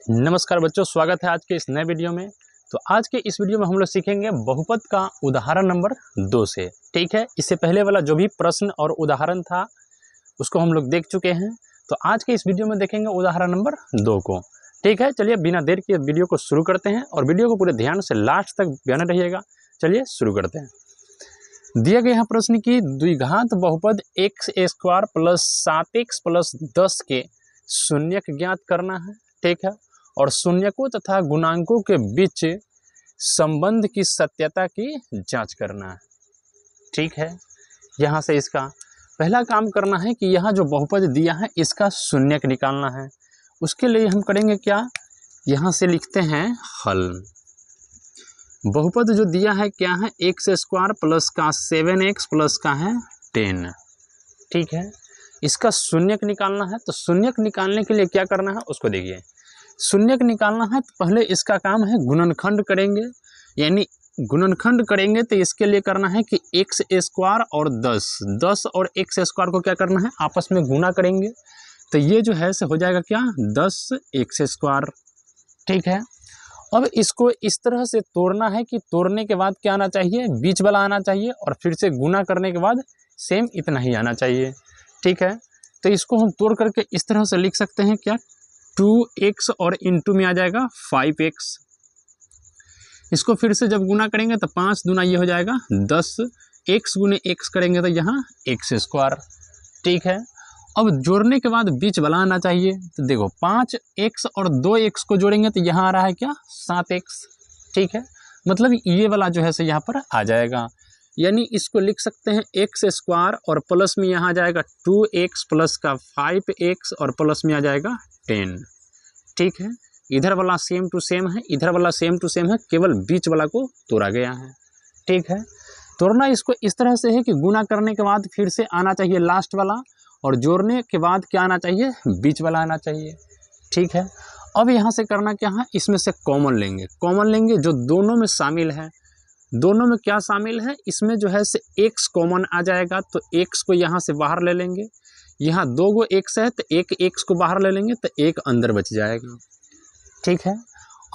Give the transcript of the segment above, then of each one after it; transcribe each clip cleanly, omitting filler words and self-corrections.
नमस्कार बच्चों, स्वागत है आज के इस नए वीडियो में। तो आज के इस वीडियो में हम लोग सीखेंगे बहुपद का उदाहरण नंबर 2 से। ठीक है, इससे पहले वाला जो भी प्रश्न और उदाहरण था उसको हम लोग देख चुके हैं। तो आज के इस वीडियो में देखेंगे उदाहरण नंबर 2 को। ठीक है, चलिए बिना देर के वीडियो को शुरू करते हैं और वीडियो को पूरे ध्यान से लास्ट तक बने रहिएगा। चलिए शुरू करते हैं। दिया गया है प्रश्न की द्विघात बहुपद x² + 7x + 10 के शून्यक ज्ञात करना है। ठीक है, और शून्यकों तथा गुणांकों के बीच संबंध की सत्यता की जांच करना है। ठीक है, यहाँ से इसका पहला काम करना है कि यहाँ जो बहुपद दिया है इसका शून्यक निकालना है। उसके लिए हम करेंगे क्या, यहाँ से लिखते हैं हल। बहुपद जो दिया है क्या है, x² प्लस का 7x प्लस का है 10। ठीक है, इसका शून्यक निकालना है। तो शून्यक निकालने के लिए क्या करना है उसको देखिए। शून्यक निकालना है तो पहले इसका काम है गुणनखंड करेंगे, यानी गुणनखंड करेंगे तो इसके लिए करना है कि x² और 10 और x² को क्या करना है आपस में गुणा करेंगे। तो ये जो है से हो जाएगा क्या 10x²। ठीक है, अब इसको इस तरह से तोड़ना है कि तोड़ने के बाद क्या आना चाहिए, बीच वाला आना चाहिए, और फिर से गुणा करने के बाद सेम इतना ही आना चाहिए। ठीक है, तो इसको हम तोड़ करके इस तरह से लिख सकते हैं क्या, 2x और इंटू में आ जाएगा 5x। इसको फिर से जब गुना करेंगे तो 5 दूना ये हो जाएगा 10, x गुने x करेंगे तो यहाँ x²। ठीक है, अब जोड़ने के बाद बीच वाला आना चाहिए। तो देखो 5x और 2x को जोड़ेंगे तो यहाँ आ रहा है क्या 7x। ठीक है, मतलब ये वाला जो है से यहाँ पर आ जाएगा, यानी इसको लिख सकते हैं x² और प्लस में यहाँ आ जाएगा 2x प्लस का 5x और प्लस में आ जाएगा 10। ठीक है, इधर वाला सेम टू सेम है, इधर वाला सेम टू सेम है, केवल बीच वाला को तोड़ा गया है। ठीक है, तोड़ना इसको इस तरह से है कि गुना करने के बाद फिर से आना चाहिए लास्ट वाला, और जोड़ने के बाद क्या आना चाहिए, बीच वाला आना चाहिए। ठीक है, अब यहाँ से करना क्या है, इसमें से कॉमन लेंगे जो दोनों में शामिल है। दोनों में क्या शामिल है, इसमें जो है से x कॉमन आ जाएगा, तो x को यहाँ से बाहर ले लेंगे। यहाँ 2 गो x है तो एक x को बाहर ले लेंगे तो एक अंदर बच जाएगा। ठीक है,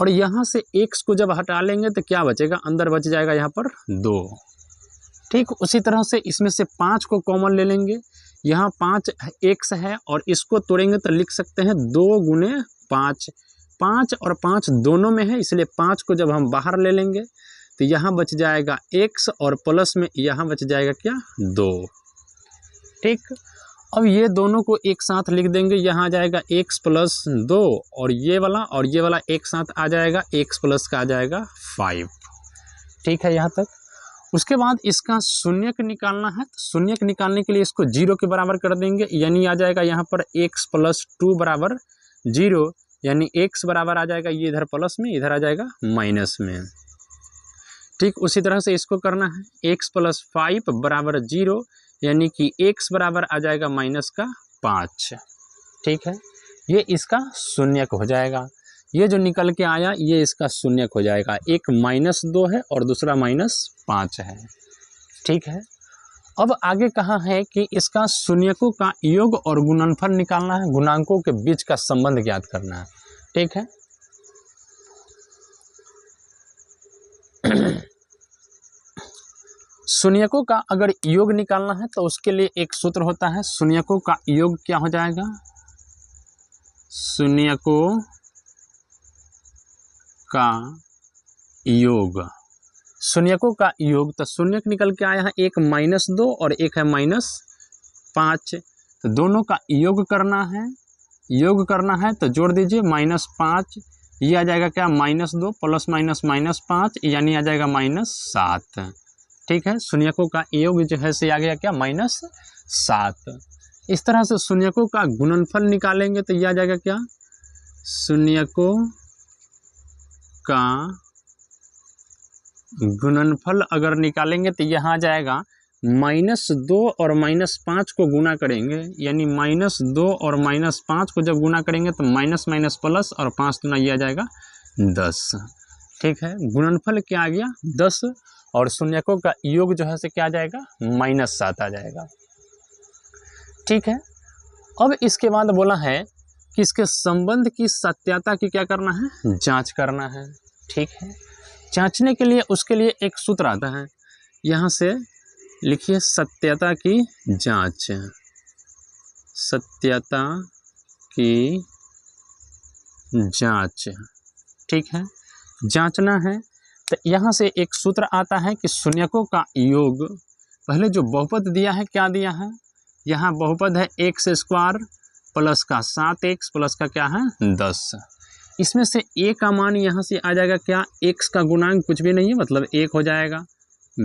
और यहाँ से x को जब हटा लेंगे तो क्या बचेगा, अंदर बच जाएगा यहाँ पर 2। ठीक, उसी तरह से इसमें से 5 को कॉमन ले लेंगे। यहाँ 5x है और इसको तोड़ेंगे तो लिख सकते हैं 2 गुने 5। 5 और 5 दोनों में है, इसलिए 5 को जब हम बाहर ले लेंगे तो यहाँ बच जाएगा x और प्लस में यहाँ बच जाएगा क्या 2। ठीक, अब ये दोनों को एक साथ लिख देंगे, यहाँ आ जाएगा x प्लस 2 और ये वाला एक साथ आ जाएगा, x प्लस का आ जाएगा 5। ठीक है, यहाँ तक। उसके बाद इसका शून्यक निकालना है। तो शून्यक निकालने के लिए इसको 0 के बराबर कर देंगे, यानी आ जाएगा यहाँ पर x प्लस 2 बराबर 0, यानी x बराबर आ जाएगा ये इधर प्लस में, इधर आ जाएगा माइनस में। ठीक, उसी तरह से इसको करना है x प्लस 5 बराबर 0, यानी कि x बराबर आ जाएगा माइनस का 5। ठीक है, ये इसका शून्यक हो जाएगा। ये जो निकल के आया ये इसका शून्यक हो जाएगा। एक -2 है और दूसरा -5 है। ठीक है, अब आगे कहाँ है कि इसका शून्यकों का योग और गुणनफल निकालना है, गुणांकों के बीच का संबंध ज्ञात करना है। ठीक है, शून्यकों का अगर योग निकालना है तो उसके लिए एक सूत्र होता है। शून्यकों का योग क्या हो जाएगा, शून्यकों का योग, शून्यकों का योग। तो शून्यक निकल के आया है, एक -2 और एक है -5, तो दोनों का योग करना है। योग करना है तो जोड़ दीजिए, -5 ये आ जाएगा क्या -2 प्लस माइनस -5, यानी आ जाएगा -7। ठीक है, शून्यकों का योग जो है से आ गया क्या -7। इस तरह से शून्यकों का गुणनफल निकालेंगे तो ये आ जाएगा क्या, शून्यकों का गुणनफल अगर निकालेंगे तो यहाँ आ जाएगा -2 और -5 को गुना करेंगे, यानी -2 और -5 को जब गुना करेंगे तो माइनस माइनस प्लस और 5 दूना ये आ जाएगा 10। ठीक है, गुणनफल क्या आ गया 10, और शून्यकों का योग जो है से क्या आ जाएगा -7 आ जाएगा। ठीक है, अब इसके बाद बोला है कि इसके संबंध की सत्यता की क्या करना है, जांच करना है। ठीक है, जांचने के लिए उसके लिए एक सूत्र आता है, यहाँ से लिखिए सत्यता की जांच, सत्यता की जांच। ठीक है, जांचना है तो यहाँ से एक सूत्र आता है कि शून्यकों का योग, पहले जो बहुपद दिया है क्या दिया है, यहाँ बहुपद है एक्स स्क्वायर प्लस का 7x प्लस का क्या है 10। इसमें से a का मान यहाँ से आ जाएगा क्या, x का गुणांक कुछ भी नहीं है मतलब 1 हो जाएगा।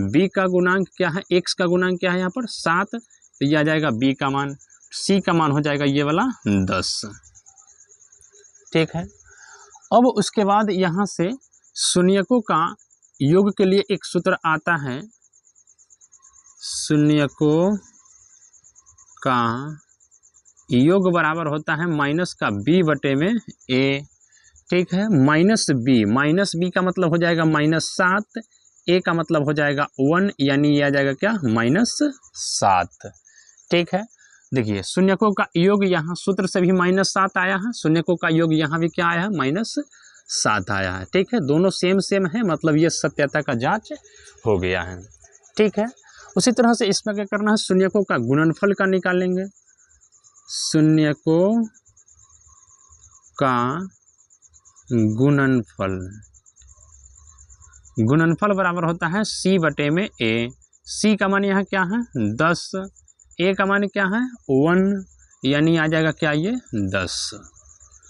b का गुणांक क्या है, x का गुणांक क्या है यहाँ पर 7, तो ये आ जाएगा b का मान। c का मान हो जाएगा ये वाला 10। ठीक है, अब उसके बाद यहाँ से शून्यकों का योग के लिए एक सूत्र आता है, शून्यकों का योग बराबर होता है माइनस का b बटे में a। ठीक है, माइनस बी का मतलब हो जाएगा -7, a का मतलब हो जाएगा 1, यानी ये आ जाएगा क्या -7। ठीक है, देखिए शून्यकों का योग यहाँ सूत्र से भी -7 आया है, शून्यकों का योग यहाँ भी क्या आया है -7 आया है। ठीक है, दोनों सेम है, मतलब ये सत्यता का जांच हो गया है। ठीक है, उसी तरह से इसमें क्या करना है, शून्यकों का गुणनफल का निकालेंगे, शून्यकों का गुणनफल बराबर होता है c बटे में a। c का मान यहाँ क्या है 10, a का मान क्या है 1, यानी आ जाएगा क्या ये 10।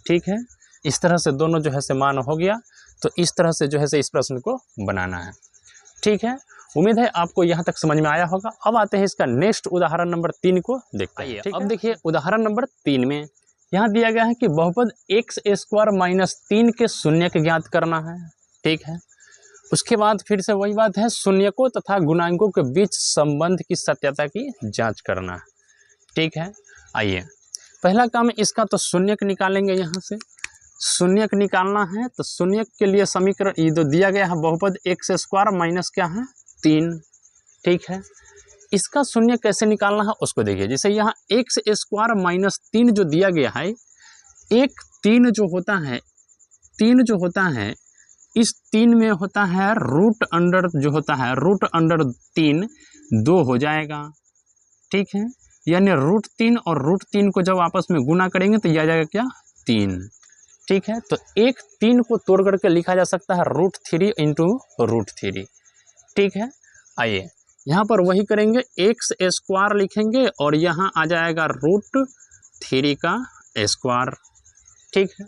ठीक है, इस तरह से दोनों जो है से मान हो गया, तो इस तरह से जो है से इस प्रश्न को बनाना है। ठीक है, उम्मीद है आपको यहाँ तक समझ में आया होगा। अब आते हैं इसका नेक्स्ट उदाहरण नंबर 3 को देखते हैं। अब देखिए उदाहरण नंबर 3 में यहाँ दिया गया है कि बहुपद x स्क्वायर -3 के शून्यक ज्ञात करना है। ठीक है, उसके बाद फिर से वही बात है, शून्यकों तथा गुणांकों के बीच संबंध की सत्यता की जांच करना है। ठीक है, आइए पहला काम इसका तो शून्यक निकालेंगे। यहाँ से शून्यक निकालना है तो शून्यक के लिए समीकरण ये जो दिया गया है, बहुपद x स्क्वायर माइनस क्या है 3। ठीक है, इसका शून्य कैसे निकालना है उसको देखिए। जैसे यहाँ x स्क्वायर -3 जो दिया गया है, एक 3 जो होता है इस 3 में होता है रूट अंडर जो होता है √3 2 हो जाएगा। ठीक है, यानी √3 और √3 को जब आपस में गुना करेंगे तो यह आ जाएगा क्या 3। ठीक है, तो एक 3 को तोड़ करके लिखा जा सकता है √3 इंटू √3। ठीक है, आइए यहाँ पर वही करेंगे, x स्क्वायर लिखेंगे और यहाँ आ जाएगा √3 का स्क्वायर। ठीक है,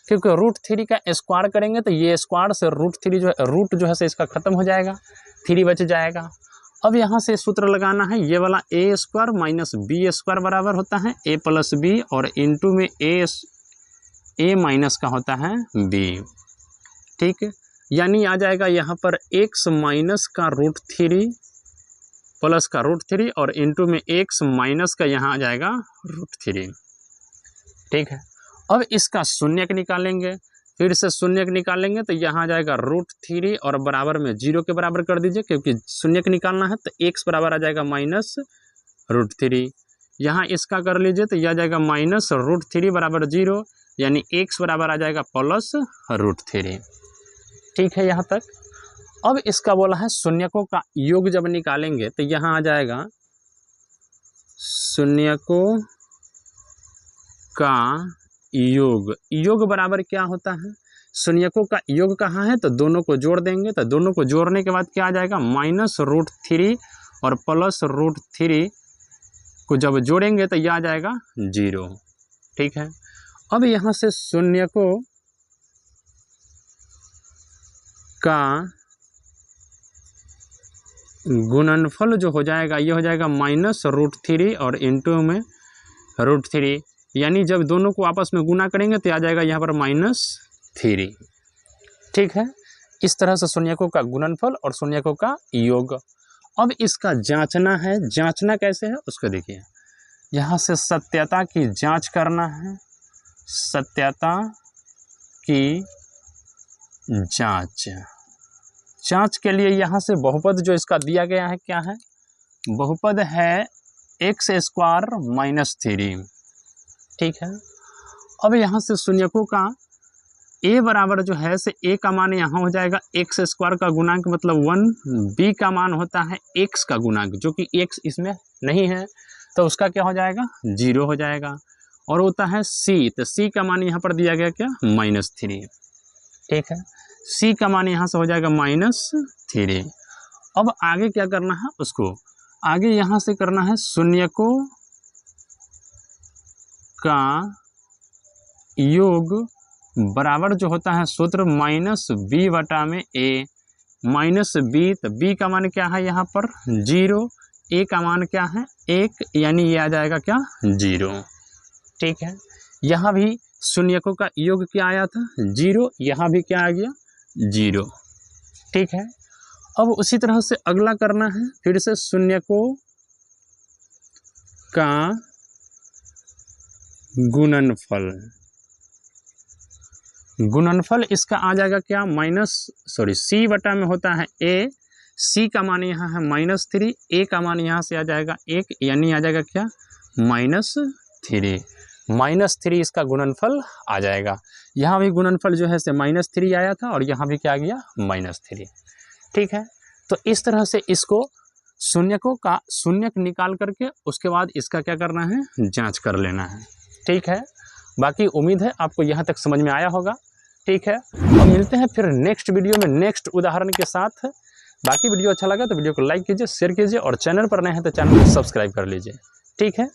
क्योंकि √3 का स्क्वायर करेंगे तो ये स्क्वायर से √3 जो है रूट जो है से इसका खत्म हो जाएगा, 3 बच जाएगा। अब यहाँ से सूत्र लगाना है, ये वाला a square minus b square बराबर होता है a प्लस b, और इंटू में a माइनस का होता है b। ठीक है, यानी आ जाएगा यहाँ पर x माइनस का √3 प्लस का √3 और इंटू में x माइनस का यहाँ आ जाएगा √3। ठीक है, अब इसका शून्यक निकालेंगे, फिर से शून्यक निकालेंगे तो यहाँ आ जाएगा √3 और बराबर में 0 के बराबर कर दीजिए, क्योंकि शून्यक निकालना है तो x बराबर आ जाएगा -√3। यहाँ इसका कर लीजिए तो यह आ जाएगा -√3 बराबर 0, यानी x बराबर आ जाएगा +√3। ठीक है, यहाँ तक। अब इसका बोला है शून्यकों का योग जब निकालेंगे तो यहाँ आ जाएगा शून्यकों का योग बराबर क्या होता है, शून्यकों का योग कहाँ है तो दोनों को जोड़ देंगे, तो दोनों को जोड़ने के बाद क्या आ जाएगा -√3 और +√3 को जब जोड़ेंगे तो यह आ जाएगा 0। ठीक है, अब यहाँ से शून्यकों का गुणनफल जो हो जाएगा ये हो जाएगा -√3 और इंटू में √3, यानी जब दोनों को आपस में गुना करेंगे तो आ जाएगा यहाँ पर -3। ठीक है, इस तरह से शून्यकों का गुणनफल और शून्यकों का योग। अब इसका जांचना है, जांचना कैसे है उसको देखिए। यहाँ से सत्यता की जांच करना है, सत्यता की जांच के लिए यहाँ से बहुपद जो इसका दिया गया है क्या है, बहुपद है x² -3। ठीक है, अब यहाँ से शून्यकों का a बराबर जो है से a का मान यहाँ हो जाएगा x स्क्वायर का गुणांक मतलब 1, b का मान होता है x का गुणांक जो कि x इसमें नहीं है तो उसका क्या हो जाएगा 0 हो जाएगा, और होता है c, तो c का मान यहाँ पर दिया गया क्या -3, ठीक है, c का मान यहाँ से हो जाएगा -3। अब आगे क्या करना है उसको, आगे यहाँ से करना है शून्यकों का योग बराबर जो होता है सूत्र -b बटा में a, -b, तो b का मान क्या है यहाँ पर 0, a का मान क्या है 1, यानी ये आ जाएगा क्या 0, ठीक है। यहाँ भी शून्यकों का योग क्या आया था 0, यहाँ भी क्या आ गया 0, ठीक है। अब उसी तरह से अगला करना है, फिर से शून्यकों का गुणनफल, गुणनफल इसका आ जाएगा क्या c बटा में होता है a, c का मान यहाँ है -3, a का मान यहाँ से आ जाएगा 1, यानी आ जाएगा क्या -3 इसका गुणनफल आ जाएगा। यहाँ भी गुणनफल जो है से -3 आया था और यहाँ भी क्या आ गया -3, ठीक है। तो इस तरह से इसको शून्यकों का शून्यक निकाल करके उसके बाद इसका क्या करना है जांच कर लेना है, ठीक है। बाकी उम्मीद है आपको यहाँ तक समझ में आया होगा, ठीक है। और मिलते हैं फिर नेक्स्ट वीडियो में नेक्स्ट उदाहरण के साथ। बाकी वीडियो अच्छा लगा तो वीडियो को लाइक कीजिए, शेयर कीजिए, और चैनल पर नए हैं तो चैनल को सब्सक्राइब कर लीजिए, ठीक है।